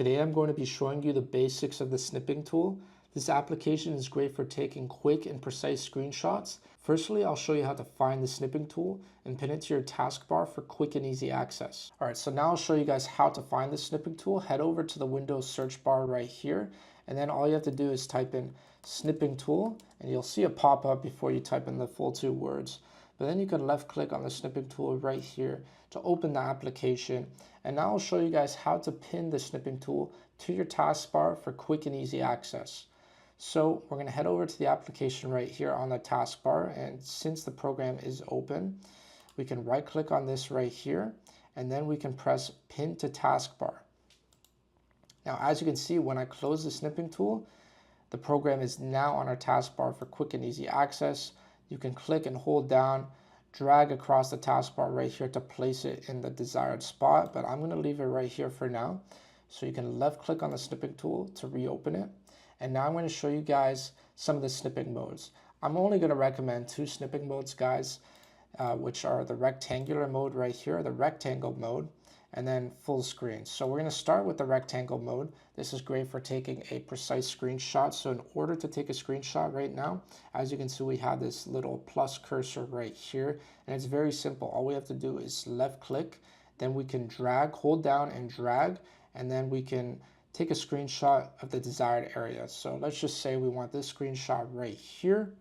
Today I'm going to be showing you the basics of the snipping tool. This application is great for taking quick and precise screenshots. Firstly, I'll show you how to find the snipping tool and pin it to your taskbar for quick and easy access. Alright, so now I'll show you guys how to find the snipping tool. Head over to the Windows search bar right here, and then all you have to do is type in snipping tool, and you'll see a pop-up before you type in the full 2 words. But then you can left click on the snipping tool right here to open the application. And now I'll show you guys how to pin the snipping tool to your taskbar for quick and easy access. So we're going to head over to the application right here on the taskbar, and since the program is open, we can right click on this right here, and then we can press pin to taskbar. Now as you can see, when I close the snipping tool, the program is now on our taskbar for quick and easy access. You can click and hold down, drag across the taskbar right here to place it in the desired spot, but I'm going to leave it right here for now. So you can left click on the snipping tool to reopen it. And now I'm going to show you guys some of the snipping modes. I'm only going to recommend 2 snipping modes, guys, which are the rectangular mode right here, the rectangle mode, and then full screen. So we're going to start with the rectangle mode. This is great for taking a precise screenshot. So in order to take a screenshot right now, as you can see, we have this little plus cursor right here, and it's very simple. All we have to do is left click, then we can drag, hold down and drag, and then we can take a screenshot of the desired area. So let's just say we want this screenshot right here.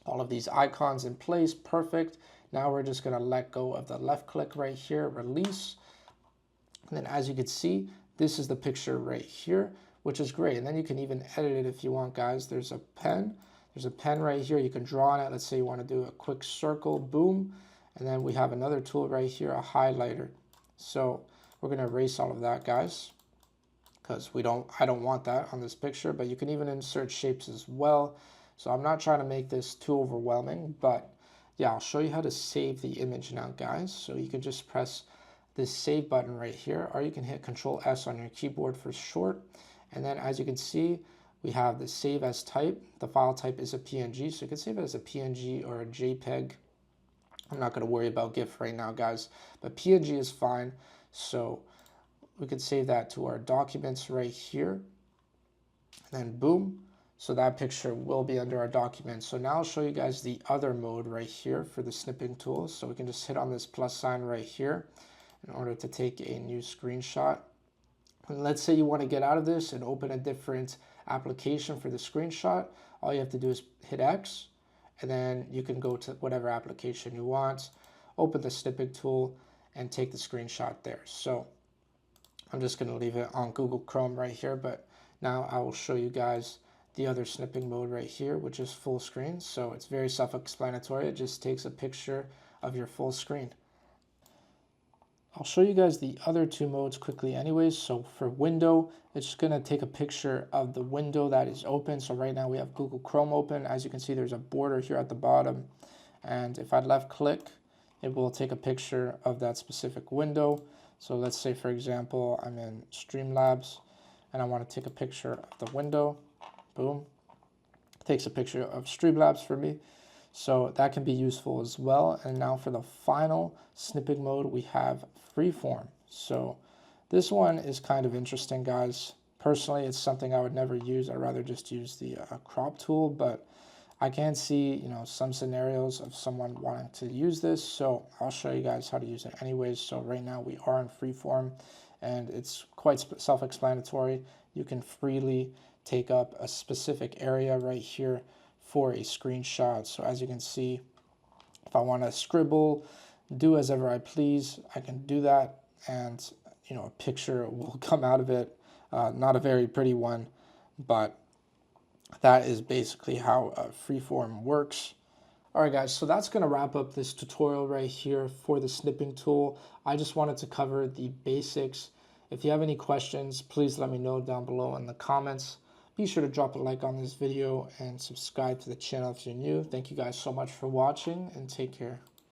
All of these icons in place, perfect. Now we're just going to let go of the left click right here, release. And then as you can see, this is the picture right here, which is great. And then you can even edit it if you want, guys. There's a pen right here. You can draw on it. Let's say you want to do a quick circle, boom. And then we have another tool right here, a highlighter. So we're going to erase all of that, guys, because I don't want that on this picture. But you can even insert shapes as well. So I'm not trying to make this too overwhelming, but yeah, I'll show you how to save the image now, guys. So you can just press this save button right here, or you can hit Control S on your keyboard for short. And then as you can see, we have the save as type. The file type is a PNG, so you can save it as a PNG or a JPEG. I'm not going to worry about GIF right now, guys, but PNG is fine. So we can save that to our documents right here, and then boom. So that picture will be under our document. So now I'll show you guys the other mode right here for the snipping tool. So we can just hit on this plus sign right here in order to take a new screenshot. And let's say you want to get out of this and open a different application for the screenshot. All you have to do is hit X, and then you can go to whatever application you want, open the snipping tool, and take the screenshot there. So I'm just going to leave it on Google Chrome right here, but now I will show you guys the other snipping mode right here, which is full screen. So it's very self-explanatory. It just takes a picture of your full screen. I'll show you guys the other 2 modes quickly anyways. So for window, it's just going to take a picture of the window that is open. So right now we have Google Chrome open. As you can see, there's a border here at the bottom. And if I left click, it will take a picture of that specific window. So let's say, for example, I'm in Streamlabs and I want to take a picture of the window. Boom. It takes a picture of Streamlabs for me. So that can be useful as well. And now for the final snipping mode, we have freeform. So this one is kind of interesting, guys. Personally, it's something I would never use. I'd rather just use the crop tool, but I can see, some scenarios of someone wanting to use this. So I'll show you guys how to use it anyways. So right now we are in freeform, and it's quite self-explanatory. You can freely take up a specific area right here for a screenshot. So as you can see, if I want to scribble, do as ever I please, I can do that, and a picture will come out of it. Not a very pretty one, but that is basically how freeform works. Alright guys, so that's going to wrap up this tutorial right here for the snipping tool. I just wanted to cover the basics. If you have any questions, please let me know down below in the comments. Be sure to drop a like on this video and subscribe to the channel if you're new. Thank you guys so much for watching, and take care.